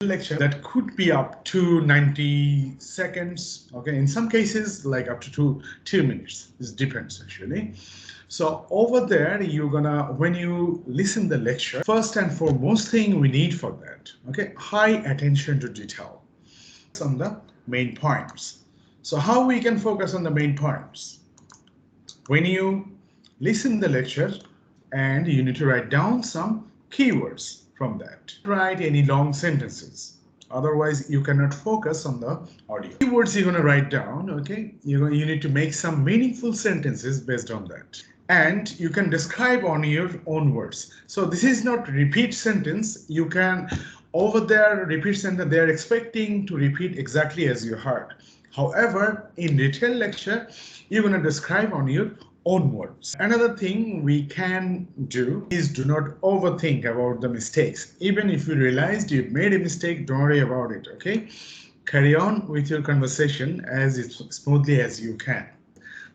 lecture that could be up to 90 seconds. Okay, in some cases like up to two minutes. This depends actually. So over there, you're gonna, when you listen the lecture, first and foremost thing we need for that, okay, high attention to detail on the main points. So how we can focus on the main points? When you listen the lecture, and you need to write down some keywords from that. Write any long sentences. Otherwise, you cannot focus on the audio. Keywords you're going to write down, okay? You need to make some meaningful sentences based on that. And you can describe on your own words. So this is not repeat sentence. You can, over there, repeat sentence, they're expecting to repeat exactly as you heard. However, in retell lecture, you're going to describe on your own words. Another thing we can do is do not overthink about the mistakes. Even if you realized you've made a mistake, don't worry about it, okay? Carry on with your conversation as smoothly as you can.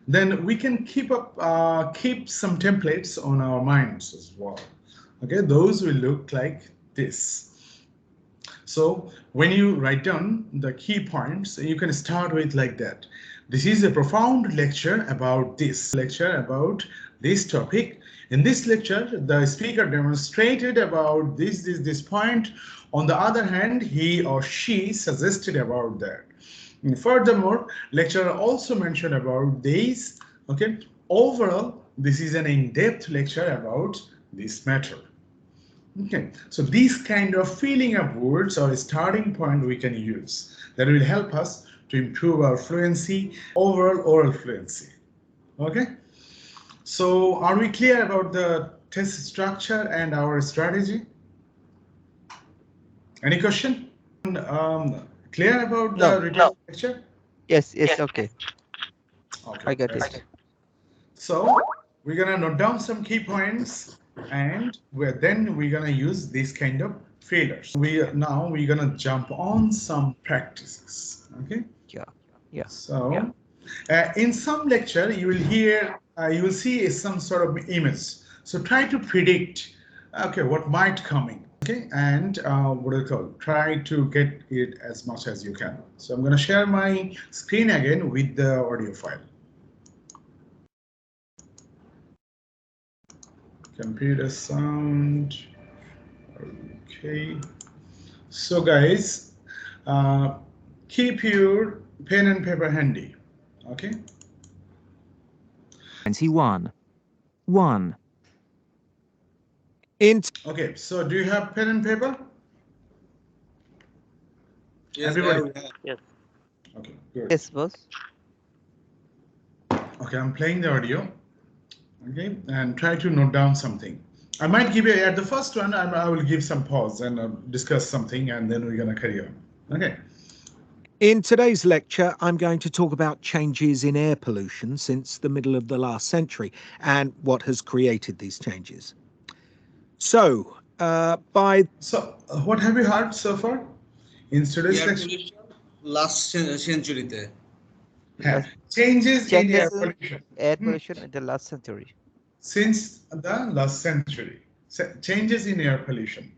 Then we can keep some templates on our minds as well. Okay, those will look like this. So when you write down the key points, you can start with like that. This is a profound lecture about this topic. In this lecture, the speaker demonstrated about this point. On the other hand, he or she suggested about that. And furthermore, lecturer also mentioned about this. Okay, overall, this is an in-depth lecture about this matter. Okay, so these kind of feeling of words or a starting point we can use that will help us to improve our fluency, overall oral fluency. Okay, so are we clear about the test structure and our strategy? Any question? Clear about the lecture? Yes, okay. Okay, I got it. So we're gonna note down some key points, and then we're gonna use this kind of failures. We're gonna jump on some practices. Okay. Yeah. So in some lecture you will see some sort of image. So try to predict, okay, what might coming. Okay, and what do you call? Try to get it as much as you can. So I'm gonna share my screen again with the audio file. Computer sound. Okay, so guys, keep your pen and paper handy. Okay. 21. 1. Okay, so do you have pen and paper? Yes, everybody. Yes. Okay, good. Yes, boss. Okay, I'm playing the audio. Okay, and try to note down something. I might give you at the first one. I will give some pause and discuss something, and then we're gonna carry on. Okay. In today's lecture, I'm going to talk about changes in air pollution since the middle of the last century and what has created these changes. So, what have you heard so far in today's lecture? Last century. Changes in air pollution. Air pollution in the last century. Since the last century. Changes in air pollution.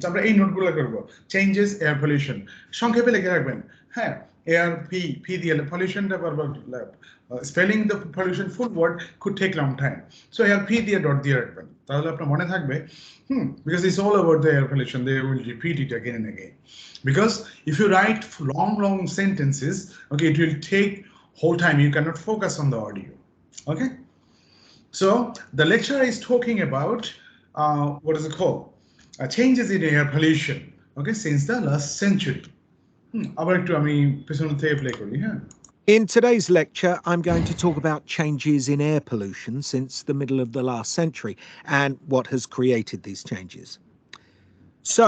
আমরা এই নোটগুলো করব। Changes air pollution. সংক্ষেপে লিখে রাখবেন। হ্যাঁ, air p দিয়ে pollutionটা বারবার spelling the pollution full word could take long time. So air p দিয়ে dot দিয়ে রাখবেন। তাহলে আপনার মনে থাকবে, because it's all about the air pollution. They will repeat it again and again. Because if you write long sentences, okay, it will take whole time. You cannot focus on the audio. Okay. So the lecturer is talking about what is it called? Changes in air pollution. Okay, since the last century. In today's lecture, I'm going to talk about changes in air pollution since the middle of the last century and what has created these changes. So,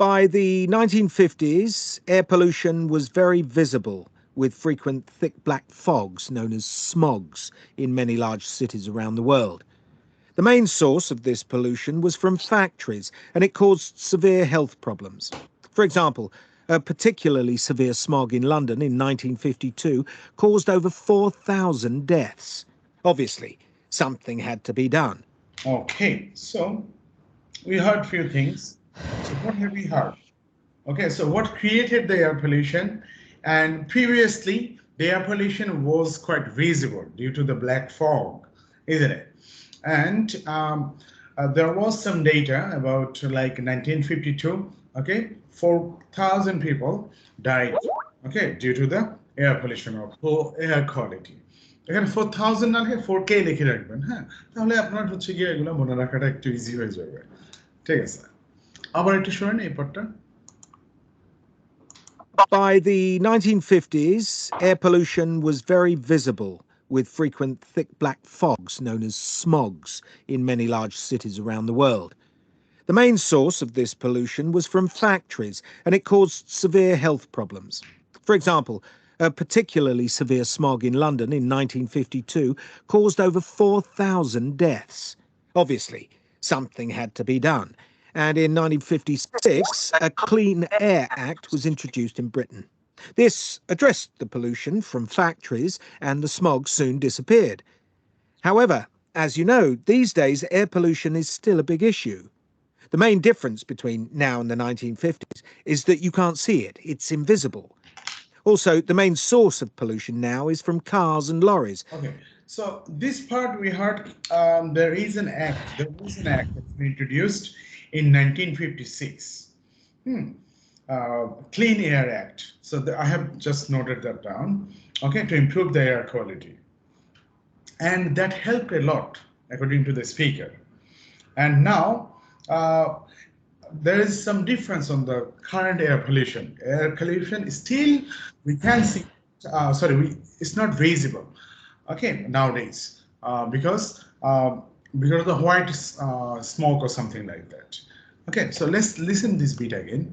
by the 1950s, air pollution was very visible, with frequent thick black fogs known as smogs in many large cities around the world. The main source of this pollution was from factories, and it caused severe health problems. For example, a particularly severe smog in London in 1952 caused over 4,000 deaths. Obviously, something had to be done. Okay, so we heard few things. So what have we heard? Okay, so what created the air pollution? And previously, the air pollution was quite visible due to the black fog, isn't it? And there was some data about like 1952, okay, 4,000 people died, okay, due to the air pollution or poor air quality. এখানে 4,000 না লিখে 4K লিখে রাখবেন, হ্যাঁ, তাহলে আপনার হচ্ছে গিয়ে এগুলো মনে রাখাটা একটু ইজি হয়ে যাবে। ঠিক আছে, আবার একটু শুনেন এই পার্টটা। By the 1950s, air pollution was very visible, with frequent thick black fogs known as smogs in many large cities around the world. The main source of this pollution was from factories, and it caused severe health problems. For example, a particularly severe smog in London in 1952 caused over 4,000 deaths. Obviously, something had to be done. And in 1956, a Clean Air Act was introduced in Britain. This addressed the pollution from factories, and the smog soon disappeared. However, as you know, these days air pollution is still a big issue. The main difference between now and the 1950s is that you can't see it, it's invisible. Also, the main source of pollution now is from cars and lorries. Okay, so this part we heard there was an act that's been introduced in 1956. Clean Air Act. So I have just noted that down, okay, to improve the air quality. And that helped a lot, according to the speaker. And now, there is some difference on the current air pollution. Air pollution is still, we can see, it's not visible, okay, nowadays, because of the white smoke or something like that. Okay, so let's listen this bit again.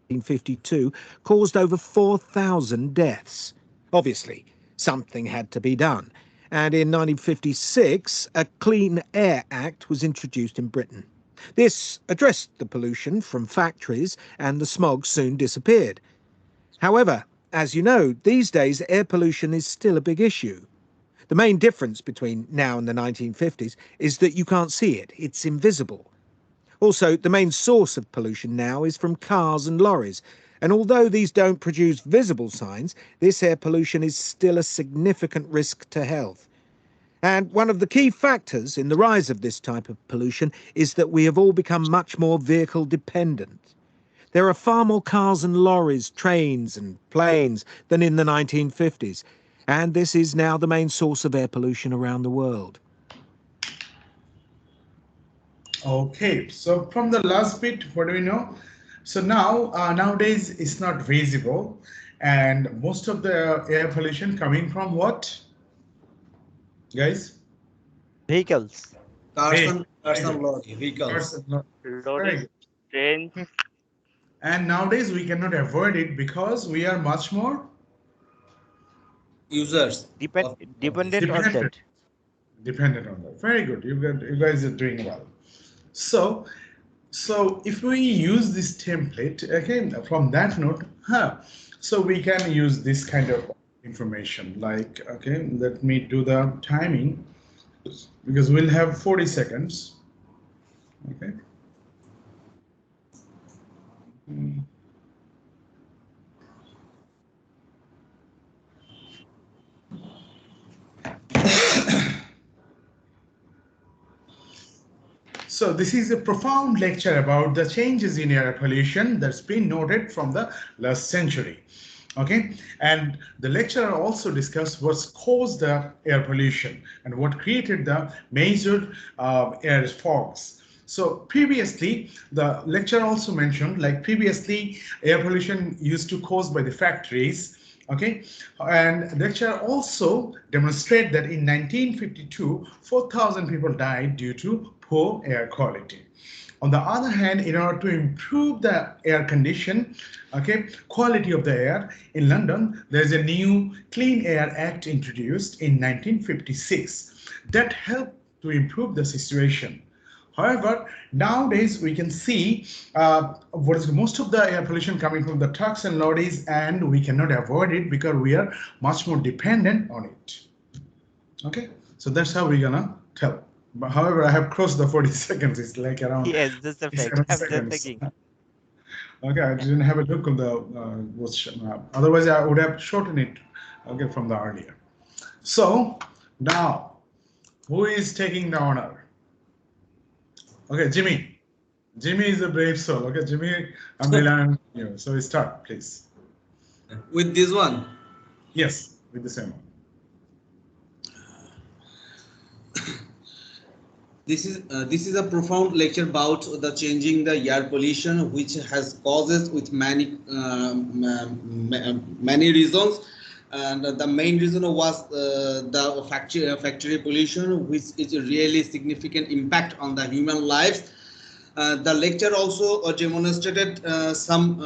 1952 caused over 4,000 deaths. Obviously, something had to be done. And in 1956, a Clean Air Act was introduced in Britain. This addressed the pollution from factories, and the smog soon disappeared. However, as you know, these days air pollution is still a big issue. The main difference between now and the 1950s is that you can't see it, it's invisible. Also, the main source of pollution now is from cars and lorries, and although these don't produce visible signs, this air pollution is still a significant risk to health. And one of the key factors in the rise of this type of pollution is that we have all become much more vehicle dependent. There are far more cars and lorries, trains and planes than in the 1950s, and this is now the main source of air pollution around the world. Okay, so from the last bit, what do we know? So now, nowadays, it's not visible, and most of the air pollution coming from what, guys? Vehicles. Cars Hey, and lorry, vehicles. Very good. Trains. And nowadays we cannot avoid it because we are much more Users. Dependent on that. dependent on that. Very good. You guys are doing well. So if we use this template, again, from that note, so we can use this kind of information like, okay, let me do the timing because we'll have 40 seconds. Okay. So this is a profound lecture about the changes in air pollution that's been noted from the last century. Okay, and the lecturer also discussed what's caused the air pollution and what created the major air fogs. So previously, the lecturer also mentioned, like previously, air pollution used to caused by the factories. Okay, and the lecturer also demonstrated that in 1952, 4,000 people died due to poor air quality. On the other hand, in order to improve the air condition, okay, quality of the air in London, there's a new Clean Air Act introduced in 1956 that helped to improve the situation. However, nowadays we can see what is most of the air pollution coming from the trucks and lorries, and we cannot avoid it because we are much more dependent on it. Okay, so that's how we're gonna tell. But however, I have crossed the 40 seconds. It's like around Yes, that's the fact. I'm just seconds. thinking. Okay, I didn't have a look on the otherwise I would have shortened it. Okay, from the earlier. So now, who is taking the honor? Okay, Jimmy. Jimmy is a brave soul. Okay, Jimmy, I'm relying on you. So start, please. With this one, Yes, with the same one. this is a profound lecture about the changing the air pollution, which has causes with many reasons, and the main reason was the factory pollution, which is a really significant impact on the human lives. The lecture also demonstrated some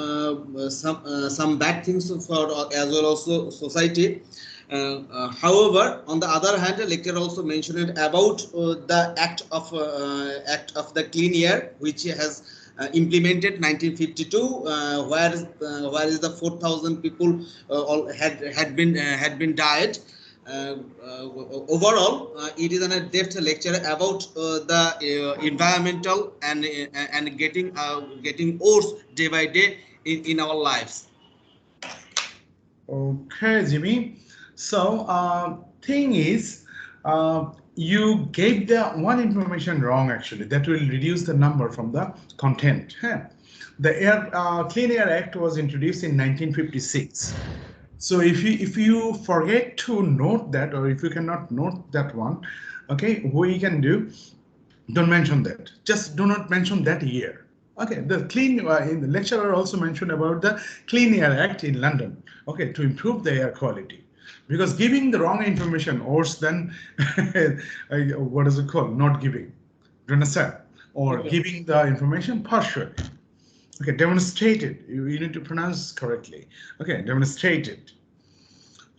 bad things for as well also society. However, on the other hand, the lecture also mentioned about the act of the clean air, which has implemented 1952, where is the 4,000 people all had been died. Overall, it is a depth lecture about the environmental and getting worse day by day in our lives. Okay, Jimmy. So, thing is, you gave the one information wrong actually. That will reduce the number from the content. Huh? The Clean Air Act was introduced in 1956. So if you forget to note that, or if you cannot note that one, okay, what you can do, don't mention that. Just do not mention that year. Okay, the in the lecturer also mentioned about the Clean Air Act in London. Okay, to improve the air quality, because giving the wrong information worse than what is it called? Not giving. Do you understand? Or Okay. giving the information partially. Okay, demonstrated. You need to pronounce correctly. Okay, demonstrated.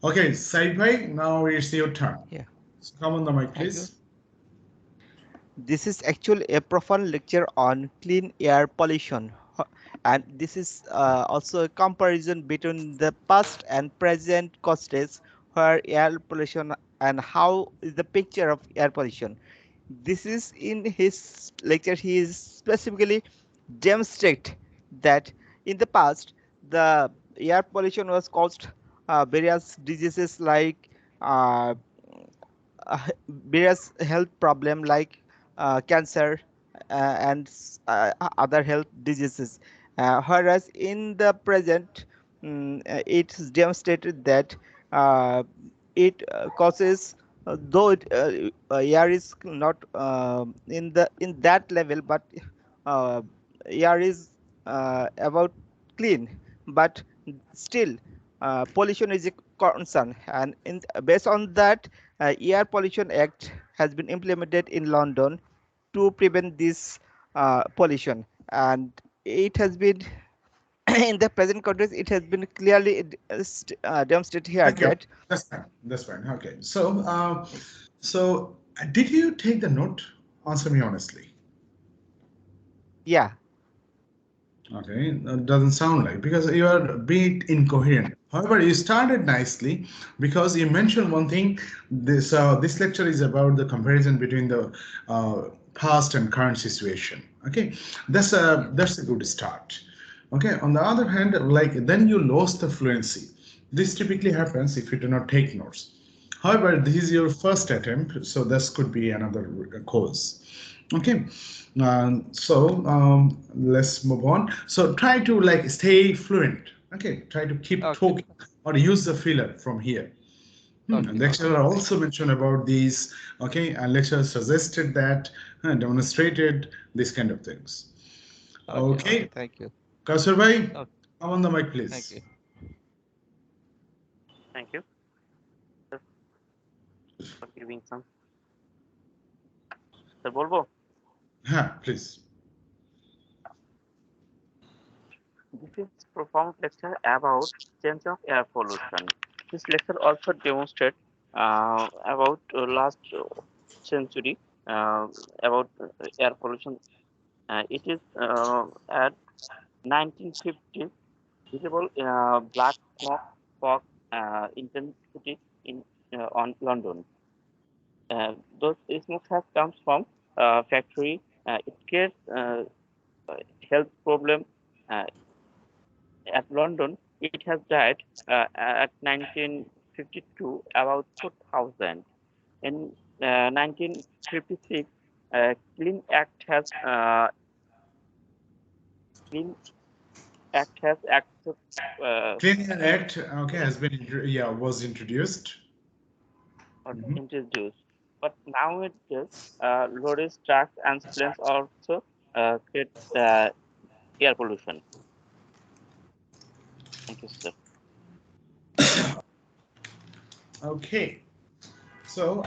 Okay, Sai now it's your turn. Yeah. So come on the mic, Thank you. please. This is actually a profound lecture on clean air pollution, and this is also a comparison between the past and present causes where air pollution and how is the picture of air pollution. This is in his lecture. He is specifically demonstrate that in the past the air pollution was caused various diseases like uh, various health problem like cancer other health diseases, whereas in the present it's demonstrated that uh, it causes though air is not in that level, but uh, air is about clean, but still pollution is a concern, and based on that Air Pollution Act has been implemented in London to prevent this pollution, and it has been in the present context it has been clearly demonstrated here Thank you. that That's fine. That's fine. Okay. So did you take the note? Answer me honestly. yeah. Okay. That doesn't sound like, because you are a bit incoherent. However, you started nicely because you mentioned one thing. This lecture is about the comparison between the past and current situation. Okay. That's a good start. Okay. On the other hand, like then you lost the fluency. This typically happens if you do not take notes. However, this is your first attempt, so this could be another cause. Okay, let's move on. So try to like stay fluent. Okay, try to keep Okay. talking or use the filler from here. Okay. Lecturer Okay. also mentioned about these. Okay, and lecturer suggested that, demonstrated these kind of things. Okay. Okay. Okay, Thank you. Kausar bhai, Okay. come on the mic, Thank please. you. Thank you for giving some. Sir, বলবো? Please. This is profound lecture about change of air pollution. This lecture also demonstrates about last century about air pollution. It is at 1950 visible black smoke fog intensity in on London. Those smoke has comes from factory. It creates health problem. Uh, at London, it has died at 1952, about 2000. In 1956, Clean Act has Clean Act has accept, Clean Air Act, okay, has been was introduced. or introduced. But nowadays, lorries, trucks, and planes also create air pollution. Thank you, sir. Okay. So,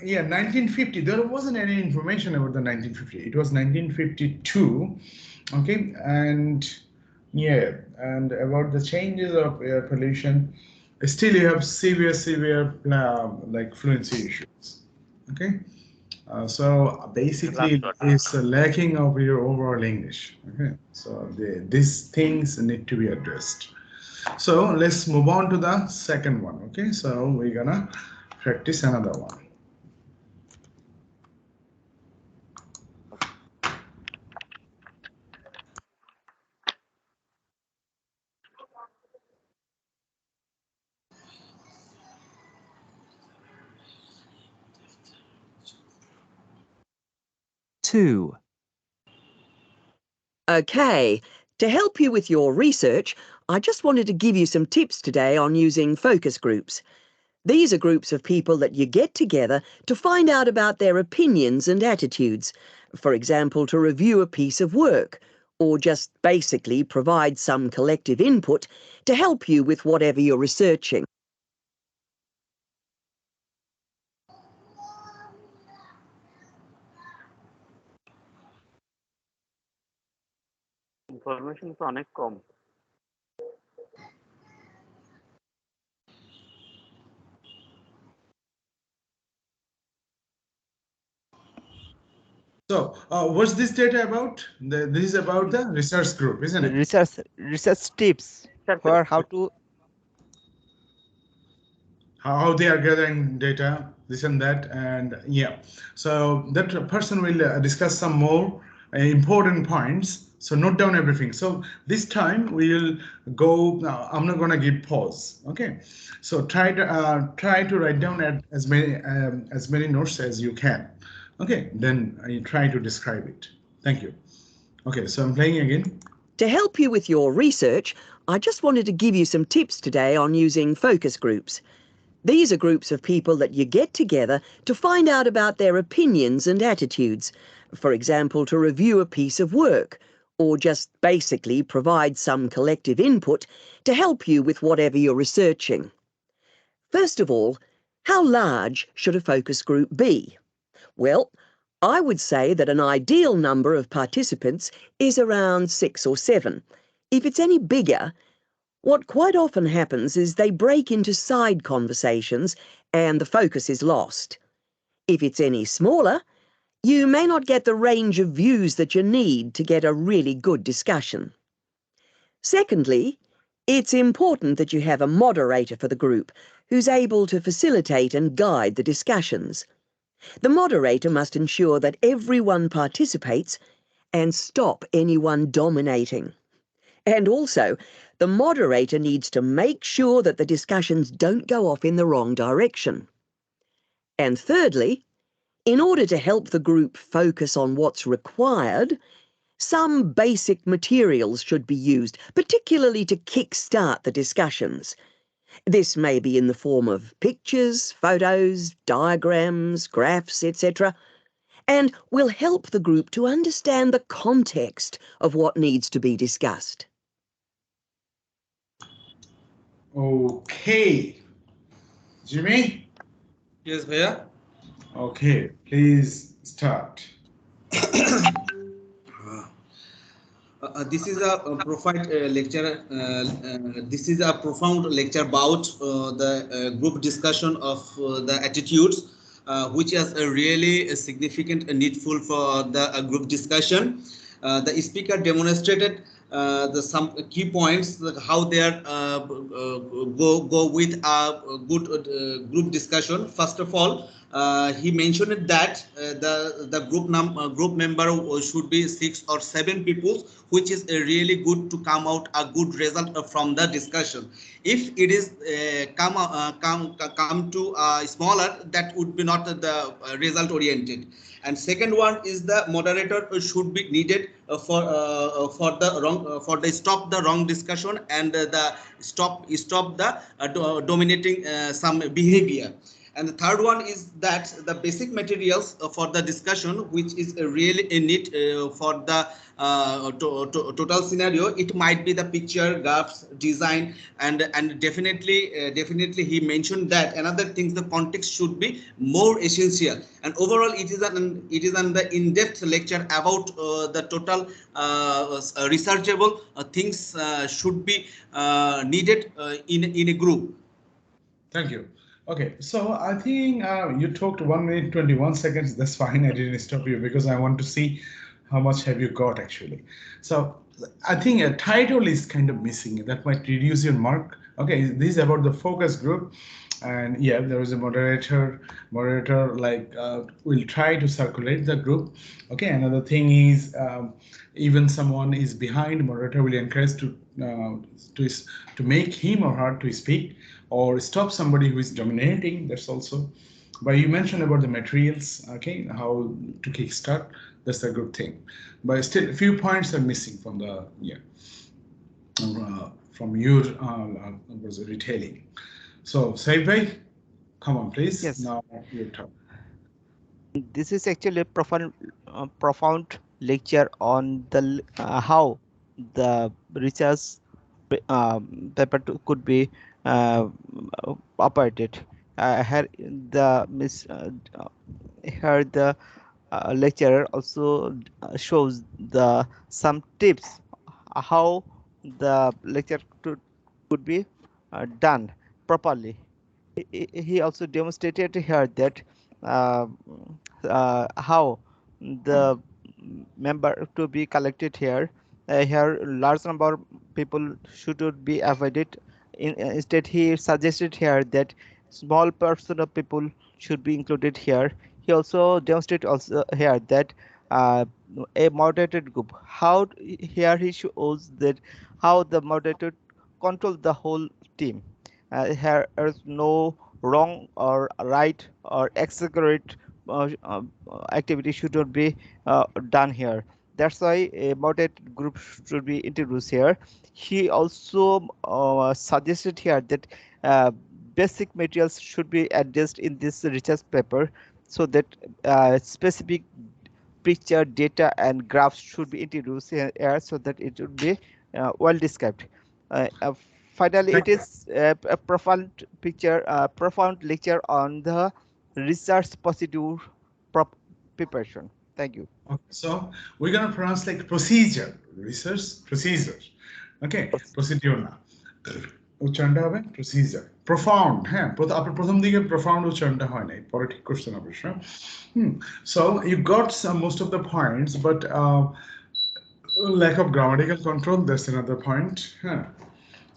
yeah, 1950, there wasn't any information about the 1950. It was 1952. Okay. And yeah, and about the changes of air pollution, still you have severe like fluency issues. Okay. So basically, Last word. it's a lacking of your overall English. Okay. So these things need to be addressed. So let's move on to the second one. Okay. So we're gonna practice another one. Two. Okay, to help you with your research, I just wanted to give you some tips today on using focus groups. These are groups of people that you get together to find out about their opinions and attitudes. For example, to review a piece of work, or just basically provide some collective input to help you with whatever you're researching. Information তো অনেক কম। So, what's this data about? This is about the research group, isn't The it? research tips for how to How they are gathering data, this and that, and yeah. So that person will discuss some more important points. So note down everything. So this time we will go. I'm not gonna give pause. Okay. So try to write down as many notes as you can. Okay. Then you try to describe it. Thank you. Okay. So I'm playing again. To help you with your research, I just wanted to give you some tips today on using focus groups. These are groups of people that you get together to find out about their opinions and attitudes. For example, to review a piece of work, or just basically provide some collective input to help you with whatever you're researching. First of all, how large should a focus group be? Well, I would say that an ideal number of participants is around 6 or 7. If it's any bigger, what quite often happens is they break into side conversations and the focus is lost. If it's any smaller, you may not get the range of views that you need to get a really good discussion. Secondly, it's important that you have a moderator for the group who's able to facilitate and guide the discussions. The moderator must ensure that everyone participates and stop anyone dominating. And also, the moderator needs to make sure that the discussions don't go off in the wrong direction. And thirdly, in order to help the group focus on what's required, some basic materials should be used, particularly to kick-start the discussions. This may be in the form of pictures, photos, diagrams, graphs, etc., and will help the group to understand the context of what needs to be discussed. Okay. Jimmy? Yes, Bhaiya. Okay, please start. This is a profound lecture. This is a profound lecture about the group discussion of the attitudes, which is a really significant and needful for the group discussion. The speaker demonstrated the some key points, like how they are go with a good group discussion. First of all, he mentioned that the group member should be 6 or 7 people, which is really good to come out a good result from the discussion. If it is come to smaller, that would be not the result oriented. And second one is the moderator should be needed for the stop the wrong discussion and the stop the dominating some behavior. And the third one is that the basic materials for the discussion, which is really a need for the total scenario. It might be the picture, graphs, design, and definitely he mentioned that another things, the context should be more essential. And overall, it is an in-depth lecture about the total researchable things should be needed in a group. Thank you. Okay, so I think you talked 1 minute 21 seconds. That's fine. I didn't stop you because I want to see how much have you got actually. So I think a title is kind of missing. That might reduce your mark. Okay, this is about the focus group. And yeah, there is a moderator like will try to circulate the group. Okay, another thing is even someone is behind, moderator will encourage to make him or her to speak or stop somebody who is dominating. That's also. But you mentioned about the materials, okay, how to kickstart. That's a good thing. But still, a few points are missing from the from your was retelling. So, Saibhai, come on, please. Yes. Now your turn. This is actually a profound lecture on the how the research paper could be operated. Here the lecturer also shows the some tips how the lecture could be done properly. He also demonstrated here that how the member to be collected here. Here large number of people should be avoided. Instead, he suggested here that small percent of people should be included here. He also demonstrated also here that a moderated group. How here he shows that how the moderator control the whole team. Here is no wrong or right or exaggerate activity should not be done here. That's why a moderate group should be introduced here. He also suggested here that basic materials should be addressed in this research paper so that specific picture, data, and graphs should be introduced here so that it would be well described. Finally, it is a profound lecture on the research procedure preparation. Thank you. Okay, so we're gonna pronounce like procedure, research procedure. Okay, procedure না উচ্চারণটা হবে procedure. Profound, হ্যাঁ আপনার প্রথম দিকে profound উচ্চারণটা হয় নাই, পরে ঠিক করছেন অবশ্য. So you got most of the points, but lack of grammatical control, that's another point. হ্যাঁ,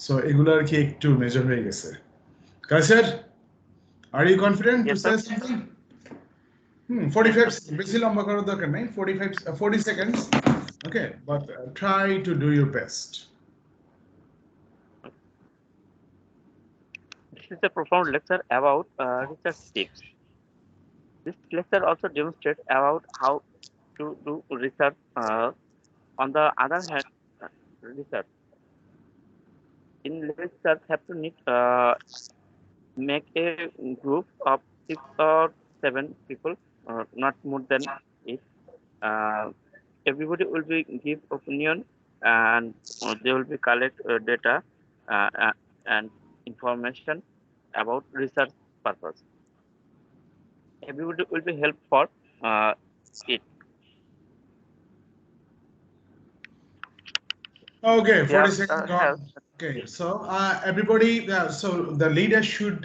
so এগুলো আর কি একটু মেজর হয়ে গেছে. Kaisar, are you confident to say something? 45 বেশি লম্বা করার দরকার নাই, 40 seconds. Okay, but try to do your best. This is a profound lecture about research tips. This lecture also demonstrates about how to do research. On the other hand, research in research have to need make a group of 6 or 7 people, not more than it. Everybody will be give opinion and they will be collect data and information about research purpose. Everybody will be help for it. Okay, 40 Yeah, seconds gone. Okay, so everybody, so the leader should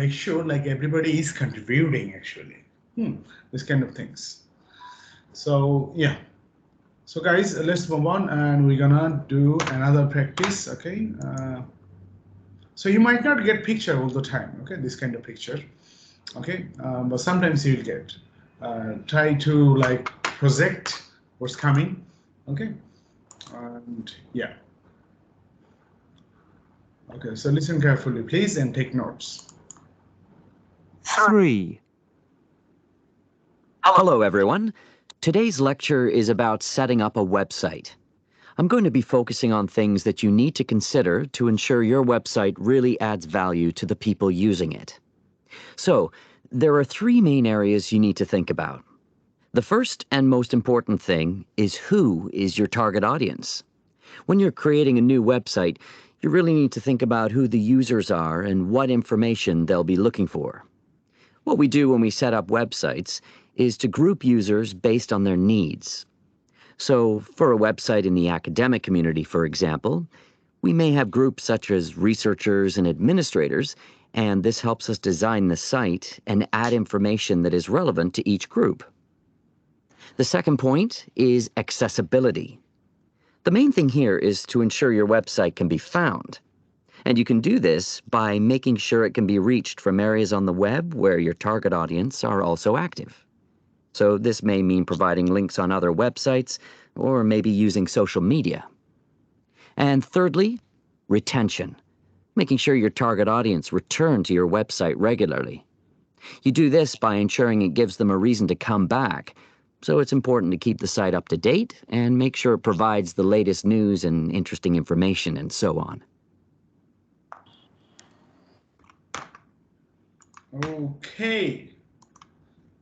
make sure like everybody is contributing actually. This kind of things. So yeah, So guys, let's move on, and we're gonna do another practice. Okay. So you might not get picture all the time. Okay, this kind of picture. Okay, but sometimes you'll get. Try to like project what's coming. Okay, and yeah. Okay, so listen carefully, please, and take notes. 3. Hello, everyone. Today's lecture is about setting up a website. I'm going to be focusing on things that you need to consider to ensure your website really adds value to the people using it. So, there are 3 main areas you need to think about. The first and most important thing is who is your target audience. When you're creating a new website, you really need to think about who the users are and what information they'll be looking for. What we do when we set up websites is to group users based on their needs. So, for a website in the academic community, for example, we may have groups such as researchers and administrators, and this helps us design the site and add information that is relevant to each group. The second point is accessibility. The main thing here is to ensure your website can be found. And you can do this by making sure it can be reached from areas on the web where your target audience are also active. So this may mean providing links on other websites, or maybe using social media. And thirdly, retention. Making sure your target audience return to your website regularly. You do this by ensuring it gives them a reason to come back. So it's important to keep the site up to date and make sure it provides the latest news and interesting information and so on. Okay.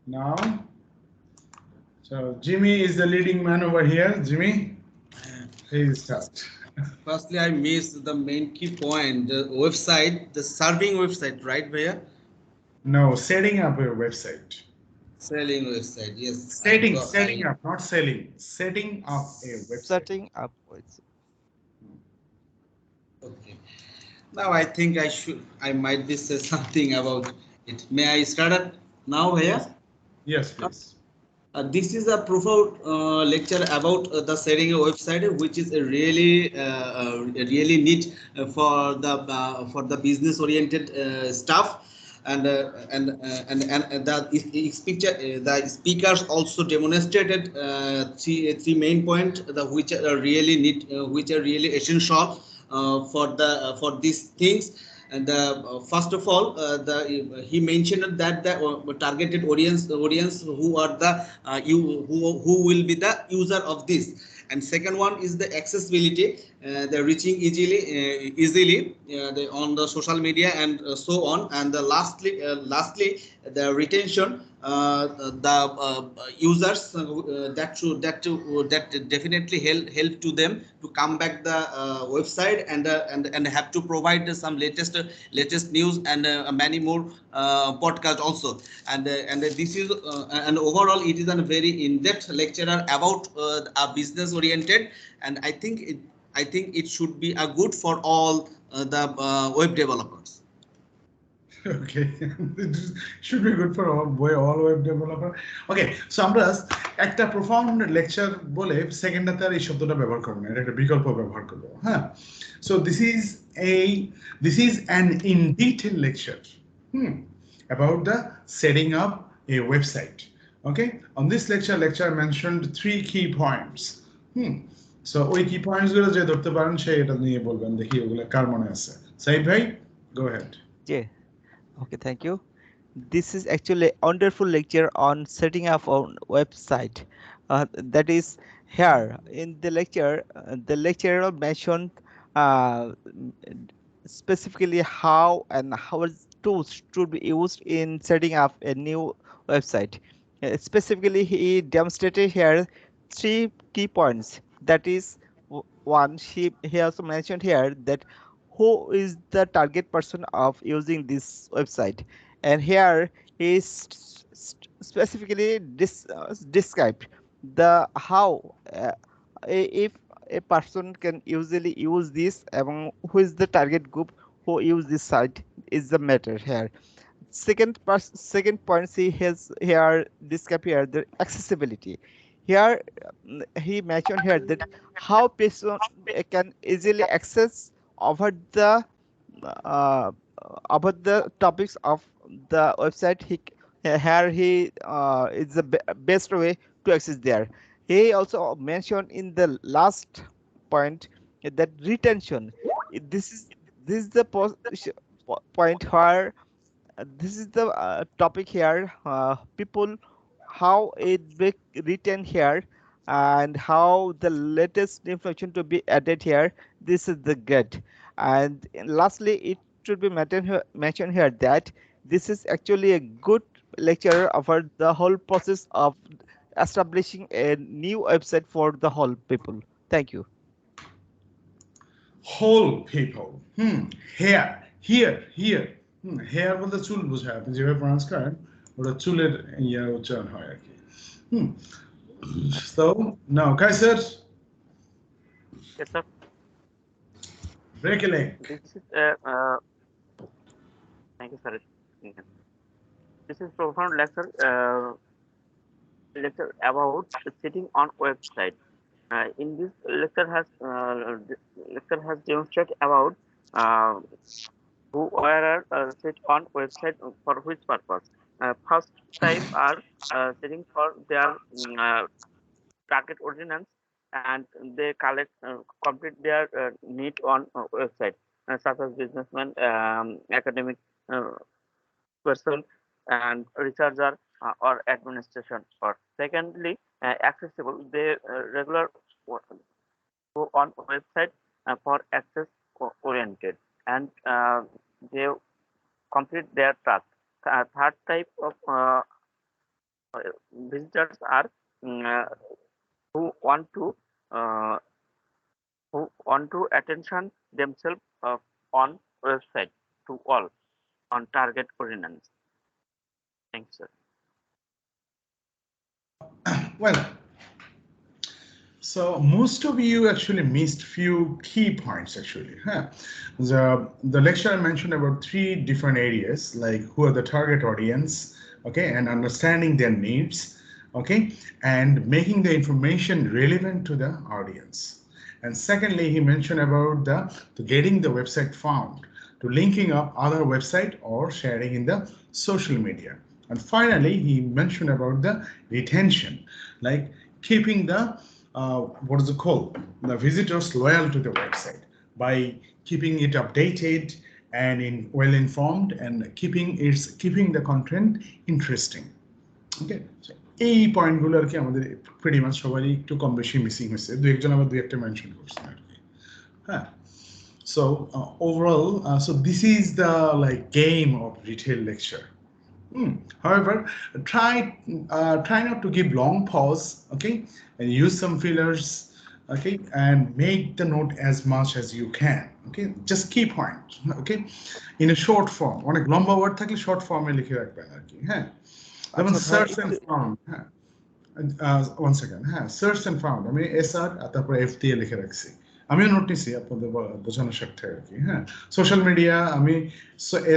Now, so Jimmy is the leading man over here. Jimmy, please start. Firstly, I missed the main key point, the website, the serving website, right, Bhaiya? No, setting up your website. Selling website, yes. Setting up, not selling. Setting up a website. Setting up. Okay. Now I think I might be say something about it. May I start it now, Bhaiya? Yes, please. This is a profound lecture about the setting a website, which is a really neat for the business oriented stuff, and the speakers also demonstrated three main points which are really neat, which are really essential for these things. And first of all, he mentioned that the targeted audience who are the who will be the user of this. And second one is the accessibility, the reaching easily on the social media and so on. And lastly the retention, the users that definitely help to them to come back the website and have to provide some latest news and many more podcast also. And this is and overall it is a very in-depth lecture about a business oriented, and I think it should be a good for all the web developers. Okay, it should be good for all web developer. Okay, so আমরা একটা profound lecture বলে সেকেন্ডটাতে আর এই শব্দটা ব্যবহার করব না, এটা একটা বিকল্প ব্যবহার করব। হ্যাঁ, so this is an in detail lecture about the setting up a website. Okay, on this lecture I mentioned 3 key points. So ওই key points গুলো যে ধরতে পারেন সে এটা নিয়ে বলবেন, দেখি ওগুলো কার মনে আছে। সাইদ ভাই, go ahead. Yeah. Okay, thank you. This is actually a wonderful lecture on setting up a website. That is here in the lecture. The lecturer mentioned specifically how tools should be used in setting up a new website. Specifically, he demonstrated here 3 key points. That is, one, he also mentioned here that who is the target person of using this website, and here is specifically described the how if a person can usually use this, and who is the target group who use this site is the matter here. Second point, he has here described here the accessibility. Here he mentioned here that how person can easily access over the uh, about the topics of the website. Here he is the best way to access there. He also mentioned in the last point that retention. This is the point where this is the topic here. People how it be written here and how the latest information to be added here. This is the good. And lastly, it should be mentioned here that this is actually a good lecture about the whole process of establishing a new website for the whole people. Thank you. Whole people. Here. Here বলতে চুল বোঝায় আপনি যেভাবে pronounce করেন ওটা চুলের উচ্চারণ হয় আর কি So now Kaiser. Yes, sir. Break a leg. This is thank you, sir. This is profound lecture about sitting on website. In this lecture has demonstrated about who are sit on website for which purpose. First type are sitting for their target audience, and they complete their need on website, such as businessmen, academic person, and researcher or administration. Or secondly, accessible. They regular go on website for access oriented, and they complete their task. Third type of visitors are who want to attention themselves on website to all on target audience. Thanks, sir. Well, so most of you actually missed few key points actually. The lecture mentioned about 3 different areas, like who are the target audience, okay, and understanding their needs, okay, and making the information relevant to the audience. And secondly, he mentioned about the getting the website found, to linking up other website or sharing in the social media. And finally, he mentioned about the retention, like keeping the what is it called? The visitors loyal to the website by keeping it updated and well informed and keeping the content interesting. Okay, so এই পয়েন্টগুলো আর কি আমাদের pretty much সবারই একটু কম বেশি missing হয়েছে, দু একজন আবার দু একটা মেনশন করছেন আর কি। হ্যাঁ, so overall, so this is the like game of retail lecture. However, try not to give long pause, okay, and use some fillers, okay, and make the note as much as you can, okay, just key point, okay, in a short form. অনেক লম্বা word থাকলে short ফর্মে লিখে রাখবেন আর কি। হ্যাঁ, যেমন search and found. হ্যাঁ, one second, হ্যাঁ, সার্চ এন্ড ফাউন্ড আমি SR তারপর F দিয়ে লিখে রাখছি, আমিও নোট নিছি আপনাদের বোঝানোর স্বার্থে আর কি। হ্যাঁ, সোশ্যাল মিডিয়া আমি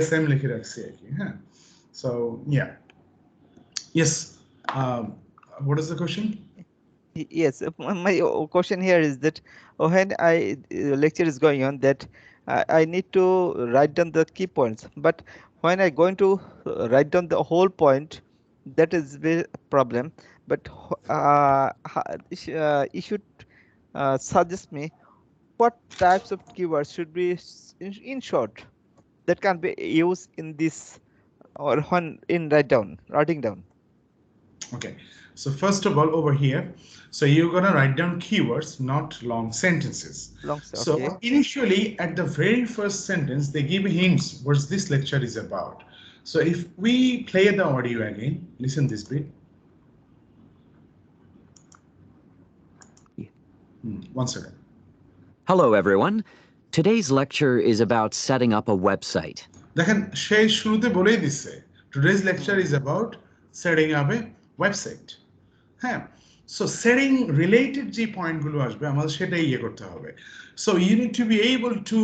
SM লিখে রাখছি আর কি। হ্যাঁ, so yeah, yes, what is the question? Yes, my question here is that when lecture is going on, that I need to write down the key points, but when I going to write down the whole point, that is the problem. But you should suggest me what types of keywords should be in short that can be used in this or when in writing down. Okay, so first of all, over here, so you're gonna write down keywords, not long sentences. Okay. So initially, at the very first sentence, they give hints what this lecture is about. So if we play the audio again, listen this bit. One second. Hello, everyone. Today's lecture is about setting up a website. দেখেন সেই শুরুতে বলেই দিচ্ছে, today's lecture is about setting up a website. হ্যাঁ, so setting related যে পয়েন্টগুলো আসবে আমাদের সেটাই করতে হবে. So you need to be able to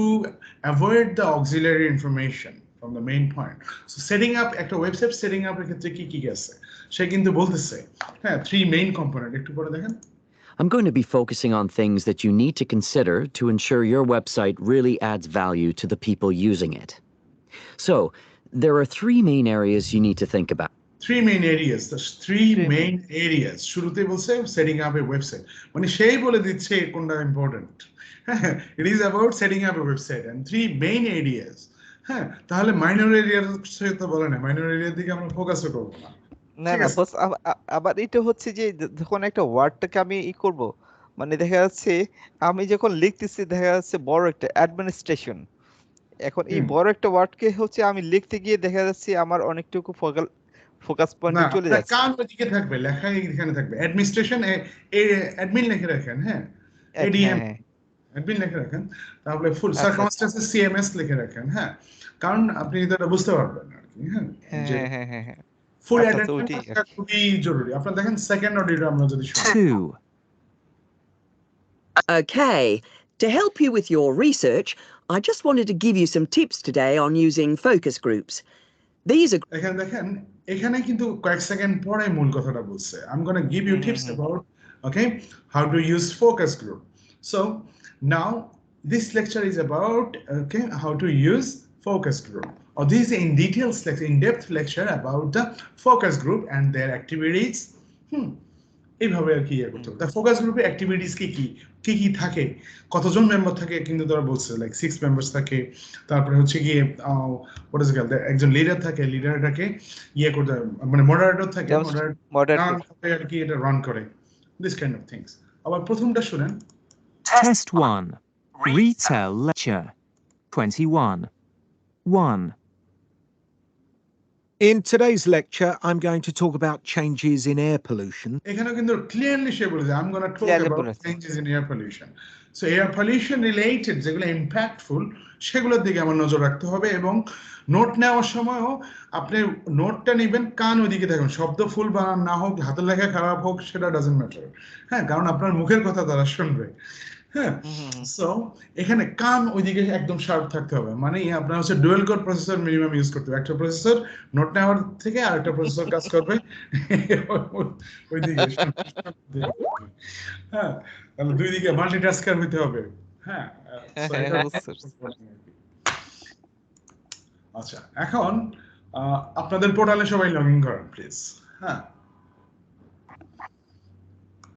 avoid the auxiliary information. from the main point. So setting up একটা ওয়েবসাইট সেটিং আপ এর ক্ষেত্রে কি কি আছে সে কিন্তু বলতেছে হ্যাঁ 3 মেইন কম্পোনেন্ট একটু পরে দেখেন I'm going to be focusing on things that you need to consider to ensure your website really adds value to the people using it. So, there are 3 main areas you need to think about. 3 main areas, the 3 main areas. শুরুতে বলছে setting up a website. মানে সেই বলে দিচ্ছে কোনটা important. It is about setting up a website and 3 main areas. হ্যাঁ তাহলে minor এরিয়ার তো বলে না মাইনর এরিয়ার দিকে আমরা ফোকাস করব না। না না বস আবার এটা হচ্ছে যে যখন একটা ওয়ার্ডটাকে আমি করব মানে দেখা যাচ্ছে আমি যখন লিখতেছি দেখা যাচ্ছে বড় একটা অ্যাডমিনিস্ট্রেশন এখন এই বড় একটা ওয়ার্ডকে হচ্ছে আমি লিখতে গিয়ে দেখা যাচ্ছে আমার অনেকটুকু ফোকাস পয়েন্টে চলে যাচ্ছে কান ওদিকে থাকবে লেখা এখানে থাকবে অ্যাডমিনিস্ট্রেশন অ্যাডমিন লিখে রাখেন হ্যাঁ এডিএম অ্যাডমিন লিখে রাখেন তাহলে ফুল সার্কামস্ট্যান্সেস সিএমএস লিখে রাখেন হ্যাঁ কারণ আপনি এটা বুঝতে পারবেন আর কি হ্যাঁ ফুল অ্যাটেনশন খুবই জরুরি আপনারা দেখেন সেকেন্ড অডিও আমরা যদি শুনি 2 Okay, to help you with your research, I just wanted to give you some tips today on using focus groups. These are এখানে কিন্তু কয়েক সেকেন্ড পরে মূল কথাটা বলছে I'm going to give you tips about okay how to use focus group. So now this lecture is about okay how to use focus group or this is in details lecture in-depth lecture about the focus group and their activities এইভাবে আর কি করতে হবে focus গ্রুপে activities কি কি থাকে কতজন member থাকে কিন্তু তারা বলছে লাইক 6 মেম্বার্স থাকে তারপরে হচ্ছে গিয়ে হোয়াট ইজ কল্ড একজন লিডার থাকে লিডারটাকে করতে মানে মডারেটর থাকে মডারেটর আর কি এটা রান করে দিস কাইন্ড অফ থিংস আবার প্রথমটা শুনেন Test 1 Retell Lecture 21 1 In today's lecture, I'm going to talk about changes in air pollution. এখানে কিন্তু ক্লিয়ারলি সে বলেছে I'm going to talk about changes in air pollution. So air pollution related যেগুলো impactful সেগুলোর দিকে আমার নজর রাখতে হবে এবং নোট নেওয়ার সময়ও আপনি নোটটা নেবেন কান ওইদিকে দেখুন শব্দ ফুল বানান না হোক হাতের লেখা খারাপ হোক সেটা ডাজন্ট ম্যাটার হ্যাঁ কারণ আপনার মুখের কথা তারা শুনবে হ্যাঁ সো এখানে কান ওইদিকে একদম শার্প থাকতে হবে মানে আপনার হচ্ছে dual core processor minimum use করতে হবে একটা প্রসেসর নোট নেওয়ার থেকে আরেকটা প্রসেসর কাজ করবে ওইদিকে হ্যাঁ তাহলে দুই দিকে মাল্টিটাস্কার হইতে হবে হ্যাঁ আচ্ছা এখন আপনাদের পোর্টালে সবাই লগ ইন করেন প্লিজ হ্যাঁ